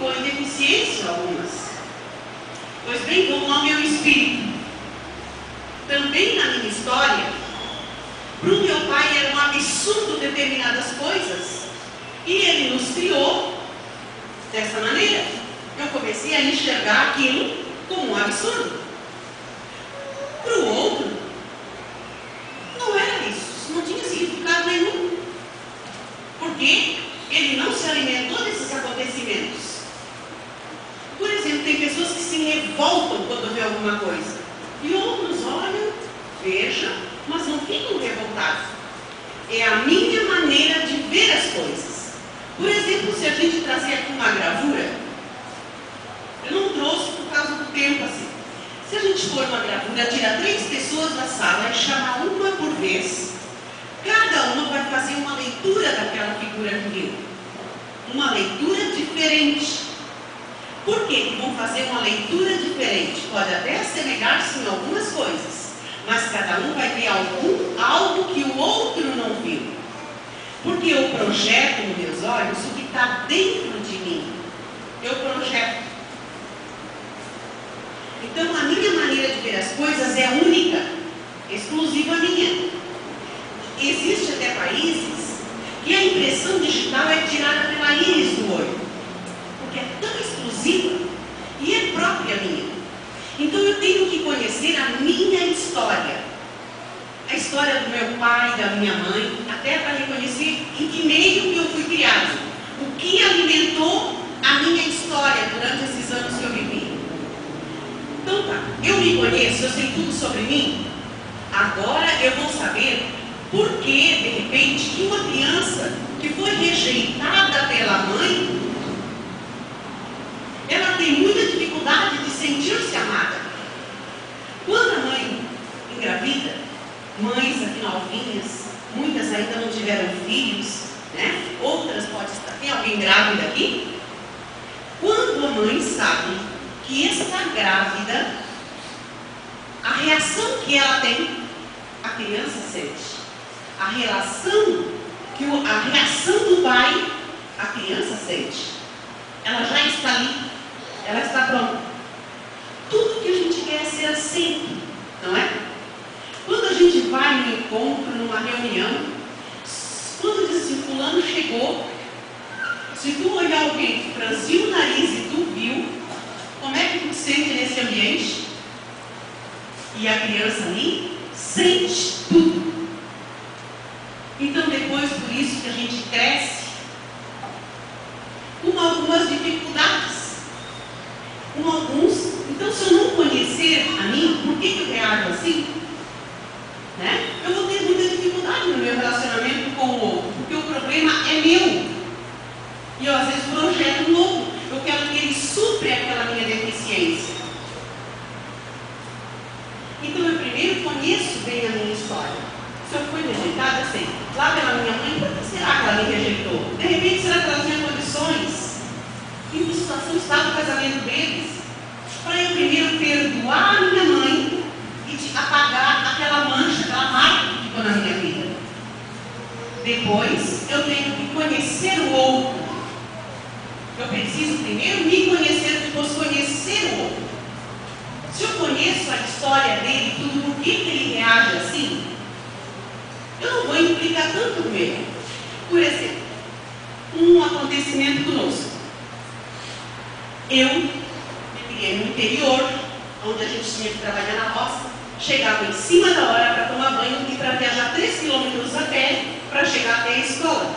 entrou em deficiência algumas. Pois bem, como ao meu espírito. Também na minha história, para o meu pai era um absurdo determinadas coisas, e ele nos criou dessa maneira. Eu comecei a enxergar aquilo como um absurdo. Para o outro, não era isso, não tinha significado nenhum, porque ele não se alimentou desses acontecimentos. Por exemplo, tem pessoas que se revoltam quando vê alguma coisa, e outros olham, vejam, mas não ficam revoltados. É a minha maneira de ver as coisas. Por exemplo, se a gente trazer aqui uma gravura, eu não trouxe por causa do tempo assim. Se a gente for uma gravura, tirar 3 pessoas da sala e chamar uma por vez, cada uma vai fazer uma leitura daquela figura que viu. Uma leitura diferente. Por que vão fazer uma leitura diferente? Pode até assemelhar-se em algumas coisas, mas cada um vai ver algo que o outro não viu. Porque eu projeto nos meus olhos o que está dentro de mim. Eu projeto. Então a minha maneira de ver as coisas é única, exclusiva minha. Existe até países que a impressão digital é tirada pela íris do olho, porque é tão exclusiva e é própria minha. Então eu tenho que conhecer a minha história, a história do meu pai, da minha mãe, até para reconhecer em que meio que eu fui criado, o que alimentou a minha história durante esses anos que eu vivi. Então tá, eu me conheço, eu sei tudo sobre mim. Agora eu vou saber por que, de repente, que uma criança que foi rejeitada pela mãe, ela tem muita dificuldade de sentir-se amada. Quando a mãe engravida, mães aqui novinhas, muitas ainda não tiveram filhos, né? Outras pode estar. Tem alguém grávida aqui? Quando a mãe sabe que está grávida, a reação que ela tem, a criança sente. A reação do pai, a criança sente. Ela já está ali, ela está pronta. Tudo que a gente quer é ser sempre, não é? Quando a gente vai no encontro, numa reunião, quando diz assim, fulano chegou, se tu olhar alguém que franziu o nariz e tu viu, como é que tu te sente nesse ambiente? E a criança ali sente tudo. Então depois, por isso que a gente cresce com algumas dificuldades, com alguns. Então, se eu não conhecer a mim, por que eu reajo assim? Né? Eu vou ter muita dificuldade no meu relacionamento com o outro, porque o problema é meu. E eu às vezes projeto no outro. Eu quero que ele supre aquela minha deficiência. Então eu primeiro conheço bem a minha história. Se eu fui rejeitada, sei. Lá pela minha mãe, por que será que ela me rejeitou? De repente, será que ela tinha condições? Em que situação estava o casamento deles? Para eu primeiro perdoar a minha mãe e apagar aquela mancha, aquela marca que ficou na minha vida. Depois, eu tenho que conhecer o outro. Eu preciso primeiro me conhecer, depois conhecer o outro. Se eu conheço a história dele, tudo, por que ele reage assim, eu não vou implicar tanto com ele. Por exemplo, um acontecimento conosco. Eu me criei no interior, onde a gente tinha que trabalhar na roça, chegava em cima da hora para tomar banho e para viajar 3 quilômetros a pé para chegar até a escola.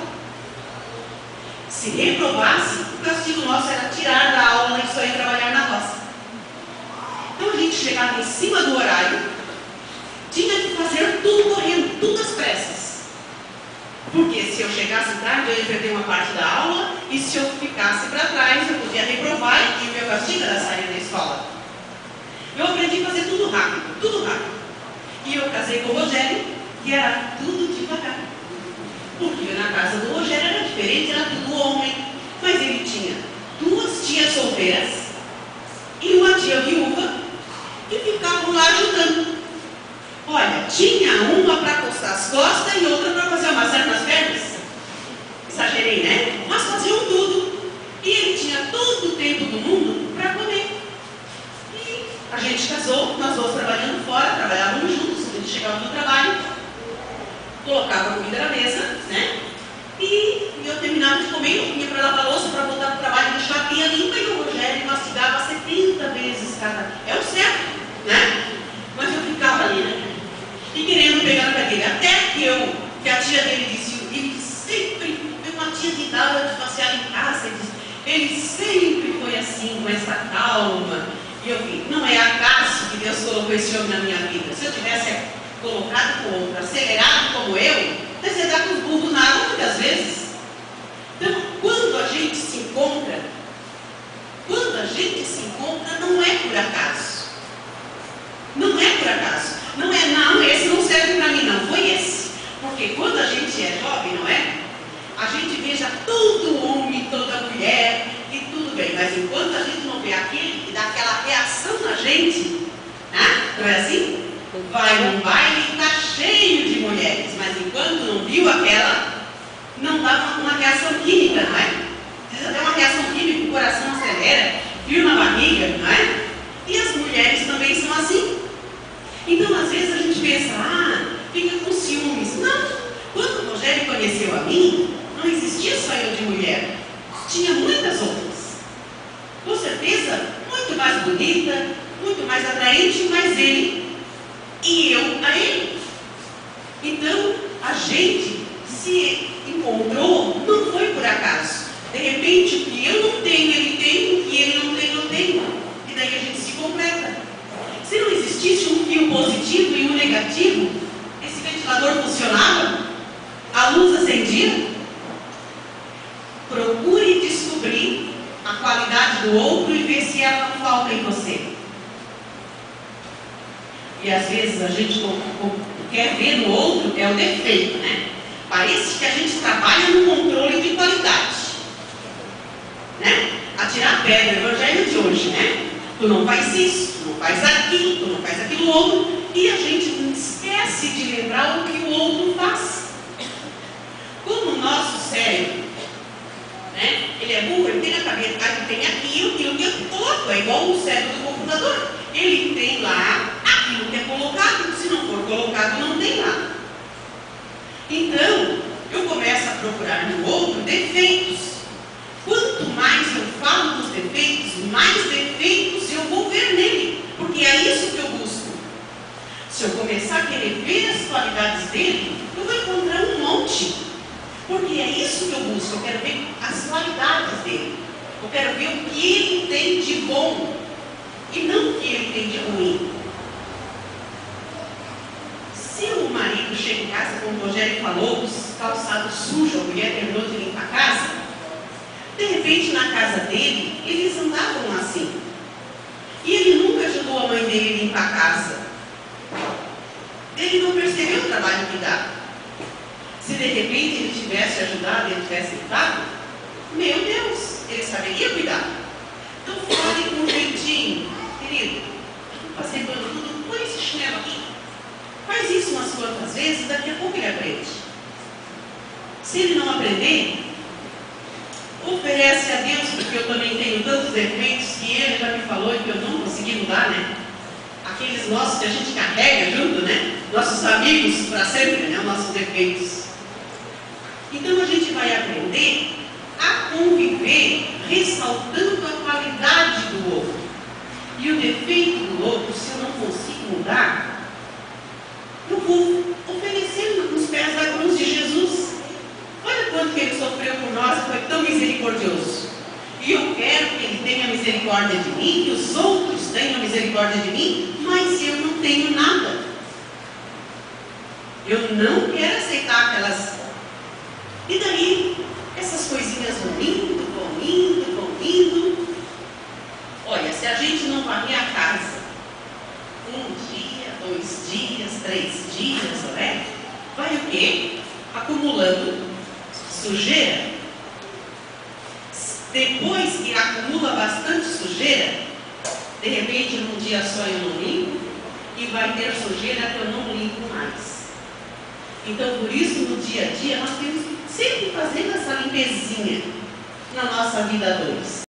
Se reprovasse, o castigo nosso era tirar da aula e só ir trabalhar na roça. Então a gente chegava em cima do horário, tinha que fazer tudo correndo, tudo às pressas. Porque se eu chegasse tarde, eu ia perder uma parte da aula, e se eu ficasse para trás, eu podia reprovar e o meu castigo era sair da escola. Eu aprendi a fazer tudo rápido, tudo rápido. E eu casei com o Rogério, e era tudo devagar. Porque na casa do Rogério era diferente, era tudo homem. Mas ele tinha 2 tias solteiras e uma tia viúva que ficavam lá ajudando. Olha, tinha uma para coçar as costas e outra para fazer amassar nas pernas. Exagerei, né? Mas faziam tudo. E ele tinha todo o tempo tempo do mundo para comer. E a gente casou, nós dois trabalhando fora, trabalhávamos juntos, a gente chegava no trabalho, colocava a comida na mesa, né? E eu terminava de comer, eu vinha para lavar a louça, para voltar para o trabalho e deixar a pia limpa, e o Rogério mastigava 70 vezes cada. É o certo, né? Mas eu ficava ali, né? E querendo pegar na cadeira. Até que a tia dele disse, ele sempre, uma tia de idade de passear em casa, ele sempre foi assim, com essa calma. E eu vi, não é acaso que Deus colocou esse homem na minha vida. Se eu tivesse colocado com outro, acelerado como eu, você dá com os burros na água muitas vezes. Então, quando a gente se encontra, não é por acaso. Não é por acaso. Não é, não, esse não serve para mim, não. Foi esse. Porque quando a gente é jovem, não é? A gente veja todo homem, toda mulher, e tudo bem. Mas enquanto a gente não vê aquele que dá aquela reação na gente, né? Não é assim? Vai num baile e está cheio de mulheres, mas enquanto não viu aquela, não dá uma reação química, não é? Precisa ter uma reação química, o coração acelera, frio na barriga, não é? E as mulheres também são assim. Então, às vezes a gente pensa, fica com ciúmes. Não, quando o Rogério conheceu a mim, não existia só eu de mulher, tinha muitas outras. Com certeza, muito mais bonita, muito mais atraente, mas ele e eu a ele. Então, a gente se encontrou, não foi por acaso. De repente, o que eu não tenho, ele tem, o que ele não tem, eu tenho. E daí a gente se completa. Se não existisse um fio positivo e um negativo, esse ventilador funcionava? A luz acendia? Procure descobrir a qualidade do outro e ver se ela não falta em você. E às vezes a gente quer ver no outro é o defeito, né? Parece que a gente trabalha no controle de qualidade, né? Atirar pedra, o evangelho de hoje, né? Tu não faz isso, tu não faz aquilo, tu não faz aquilo outro, e a gente esquece de lembrar o que o outro faz. Como o nosso cérebro, né? Ele é burro, ele tem na cabeça, ele tem aquilo que eu coloco, é igual o cérebro do computador. Ele tem lá aquilo que é colocado, se não for colocado, não tem lá. Então, eu começo a procurar no outro defeitos. Quanto mais eu falo dos defeitos, mais defeitos eu vou ver nele, porque é isso que eu busco. Se eu começar a querer ver as qualidades dele, eu vou encontrar um monte, porque é isso que eu busco. Eu quero ver as qualidades dele, eu quero ver o que ele tem de bom e não o que ele tem de ruim. Se o marido chega em casa, como o Rogério falou, os calçados sujos, a mulher terminou de limpar a casa, de repente na casa dele, eles andavam assim. E ele nunca ajudou a mãe dele a limpar a casa. Ele não percebeu o trabalho que dá. Se de repente ele tivesse ajudado, ele tivesse limpado, meu Deus, ele saberia cuidar. Então fale com um jeitinho, querido, passei pano tudo, põe esse chinelo aqui. Faz isso umas quantas vezes, daqui a pouco ele aprende. Se ele não aprender, oferece a Deus, porque eu também tenho tantos defeitos que ele já me falou e que eu não consegui mudar, né? Aqueles nossos que a gente carrega junto, né? Nossos amigos para sempre, né? Os nossos defeitos. Então a gente vai aprender a conviver ressaltando a qualidade do outro. E o defeito do outro, se eu não consigo mudar, eu vou oferecer nos pés da cruz de Jesus. Olha quanto que ele sofreu por nós e foi tão misericordioso. E eu quero que ele tenha misericórdia de mim, que os outros tenham misericórdia de mim, mas eu não tenho nada. Eu não quero aceitar aquelas. E daí, essas coisinhas vão indo, vão indo, vão indo. Olha, se a gente não varrer a casa 1 dia, 2 dias, 3 dias, não é? Vai o quê? Acumulando sujeira. Depois que acumula bastante sujeira, de repente num dia só eu não limpo, e vai ter sujeira que eu não limpo mais. Então por isso no dia a dia nós temos que sempre fazer essa limpezinha na nossa vida a dois.